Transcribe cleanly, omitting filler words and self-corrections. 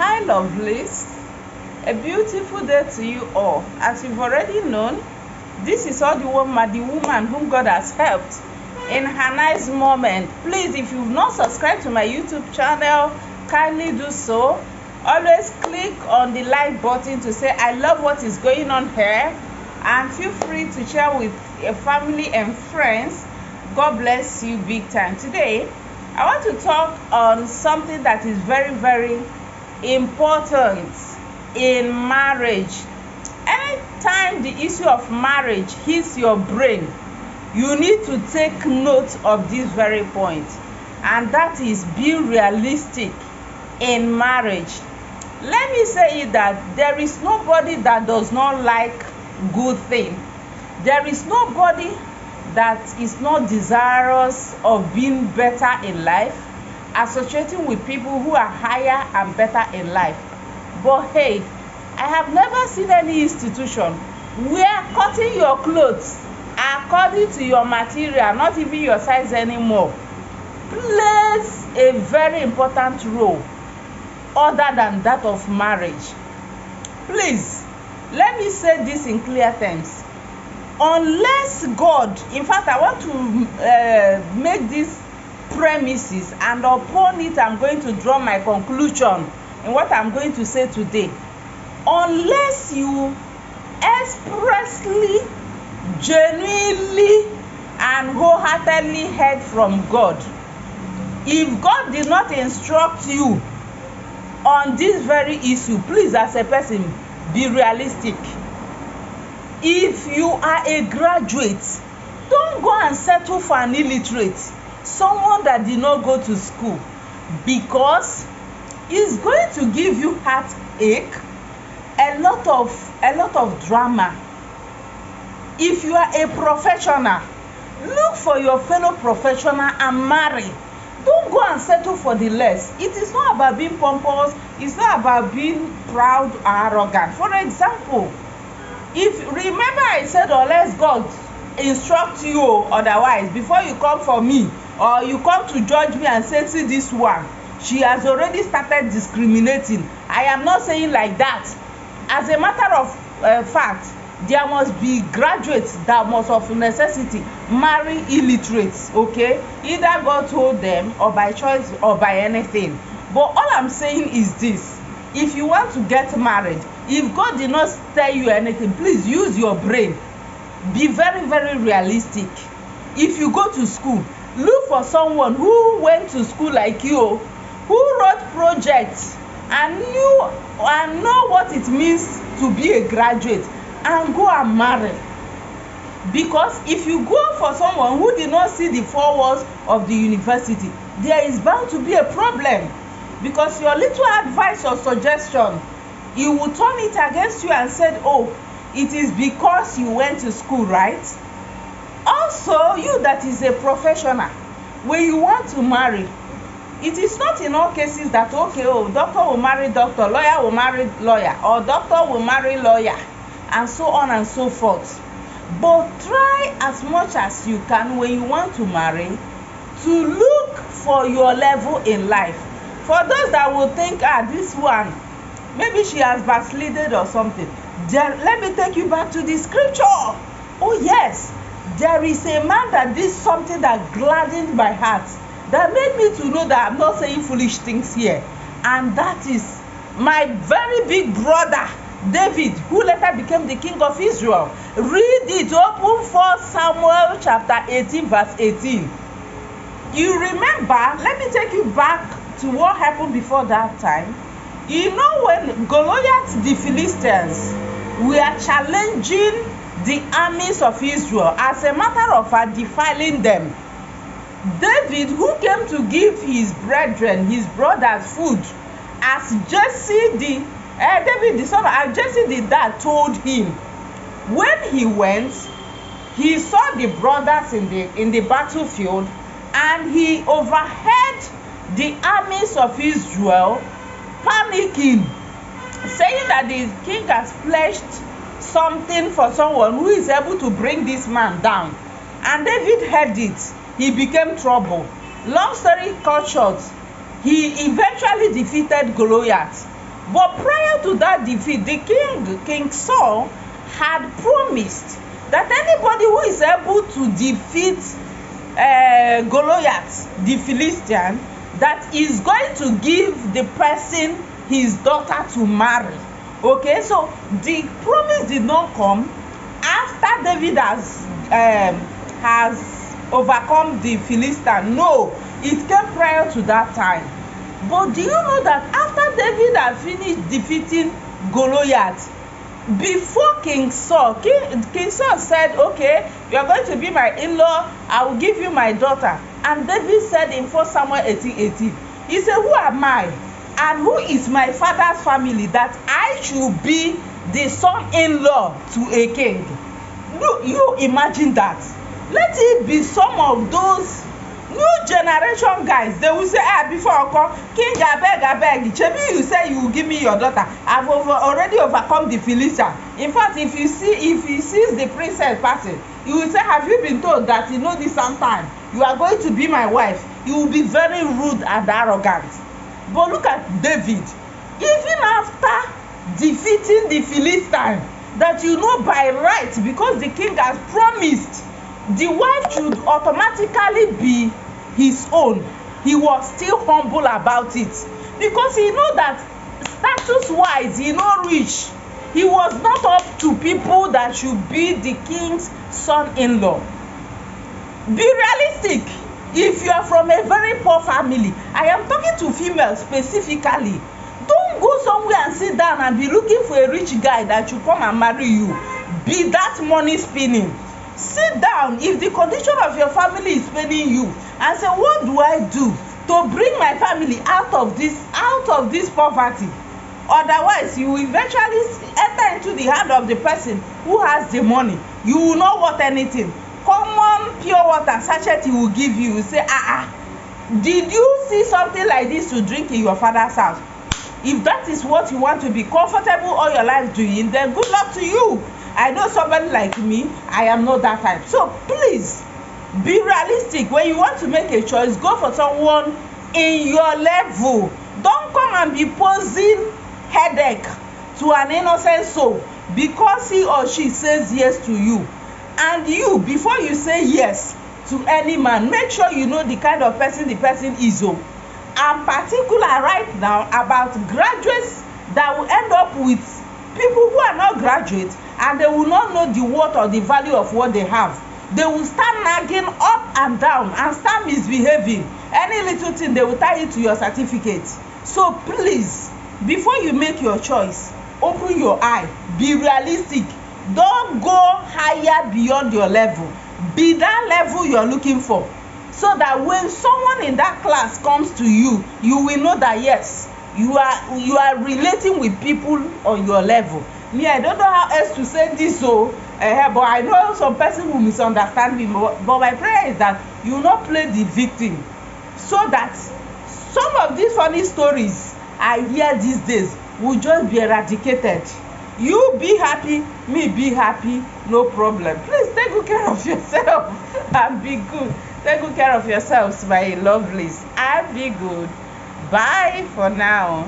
Hi, lovelies. A beautiful day to you all. As you've already known, this is all the woman whom God has helped in her nice moment. Please, if you've not subscribed to my YouTube channel, kindly do so. Always click on the like button to say I love what is going on here, and feel free to share with your family and friends. God bless you big time. Today, I want to talk on something that is very, very important in marriage. Anytime the issue of marriage hits your brain, you need to take note of this very point, and that is being realistic in marriage. Let me say it that there is nobody that does not like good thing. There is nobody that is not desirous of being better in life, associating with people who are higher and better in life. But hey, I have never seen any institution where cutting your clothes according to your material, not even your size anymore, plays a very important role other than that of marriage. Please, let me say this in clear terms. Unless God, in fact, I want to make this premises, and upon it I'm going to draw my conclusion in what I'm going to say today. Unless you expressly, genuinely and wholeheartedly heard from God, if God did not instruct you on this very issue, please, as a person, be realistic. If you are a graduate, don't go and settle for an illiterate, someone that did not go to school, because it's going to give you heartache, a lot of drama. If you are a professional, look for your fellow professional and marry. Don't go and settle for the less. It is not about being pompous. It's not about being proud or arrogant. For example, if remember I said unless God instruct you otherwise, before you come for me or you come to judge me and say, see this one, she has already started discriminating. I am not saying like that. As a matter of fact, there must be graduates that must of necessity marry illiterates, okay? Either God told them or by choice or by anything. But all I'm saying is this: if you want to get married, if God did not tell you anything, please use your brain. Be very, very realistic. If you go to school, look for someone who went to school like you, who wrote projects and know what it means to be a graduate, and go and marry. Because if you go for someone who did not see the four walls of the university, there is bound to be a problem, because your little advice or suggestion, you will turn it against you and said, oh, it is because you went to school, right? Also, you that is a professional, when you want to marry, it is not in all cases that, okay, oh, doctor will marry doctor, lawyer will marry lawyer, or doctor will marry lawyer, and so on and so forth. But try as much as you can when you want to marry to look for your level in life. For those that will think, this one, maybe she has backslided or something, let me take you back to the scripture. Oh yes, there is a man that did something that gladdened my heart, that made me to know that I'm not saying foolish things here, and that is my very big brother David, who later became the king of Israel. Read it, open 1 Samuel chapter 18 verse 18. You remember, let me take you back to what happened before that time. You know, when Goliath, the Philistines, were challenging the armies of Israel, as a matter of fact, defiling them, David, who came to give his brethren, his brothers, food, as Jesse David the son of Jesse the dad told him, when he went, he saw the brothers in the battlefield, and he overheard the armies of Israel panicking, saying that the king has pledged something for someone who is able to bring this man down. And David heard it. He became trouble. Long story cut short, he eventually defeated Goliath. But prior to that defeat, the King Saul had promised that anybody who is able to defeat Goliath, the Philistine, that is going to give the person his daughter to marry. Okay, so the promise did not come after David has overcome the Philistine. No, it came prior to that time. But do you know that after David had finished defeating Goliath, before King Saul, King Saul said, okay, you are going to be my in-law, I will give you my daughter. And David said in 1 Samuel 18:18, he said, who am I and who is my father's family that I should be the son-in-law to a king? You imagine that. Let it be some of those new generation guys. They will say, before I come, king, abeg, shebi you say you will give me your daughter. I've already overcome the Philistine. In fact, if he sees the princess passing, he will say, have you been told that you know this sometime you are going to be my wife? You will be very rude and arrogant. But look at David. Even after defeating the Philistine, that you know by right, because the king has promised the wife should automatically be his own, he was still humble about it, because he know that status wise he no reach. He was not up to people that should be the king's son-in-law. Be realistic. If you are from a very poor family, I am talking to females specifically, don't go somewhere and sit down and be looking for a rich guy that should come and marry you. Be that money spinning. Sit down. If the condition of your family is paining you, and say, what do I do to bring my family out of this poverty? Otherwise, you will eventually enter into the hand of the person who has the money. You will not want anything. Common pure water sachet he will give you. You say, did you see something like this to drink in your father's house? If that is what you want to be comfortable all your life doing, then good luck to you. I know somebody like me, I am not that type. So please be realistic. When you want to make a choice, go for someone in your level. Don't come and be posing headache to an innocent soul because he or she says yes to you. And you, before you say yes to any man, make sure you know the kind of person the person is. I'm particular right now about graduates that will end up with people who are not graduates, and they will not know the worth or the value of what they have. They will start nagging up and down and start misbehaving. Any little thing, they will tie you to your certificate. So please, before you make your choice, open your eye. Be realistic. Don't go higher beyond your level. Be that level you're looking for, so that when someone in that class comes to you, you will know that yes, you are relating with people on your level. Me, I don't know how else to say this, but I know some person will misunderstand me. But my prayer is that you will not play the victim, so that some of these funny stories I hear these days will just be eradicated. You be happy, me be happy, no problem. Please take good care of yourself and be good. Take good care of yourselves, my lovelies, and be good. Bye for now.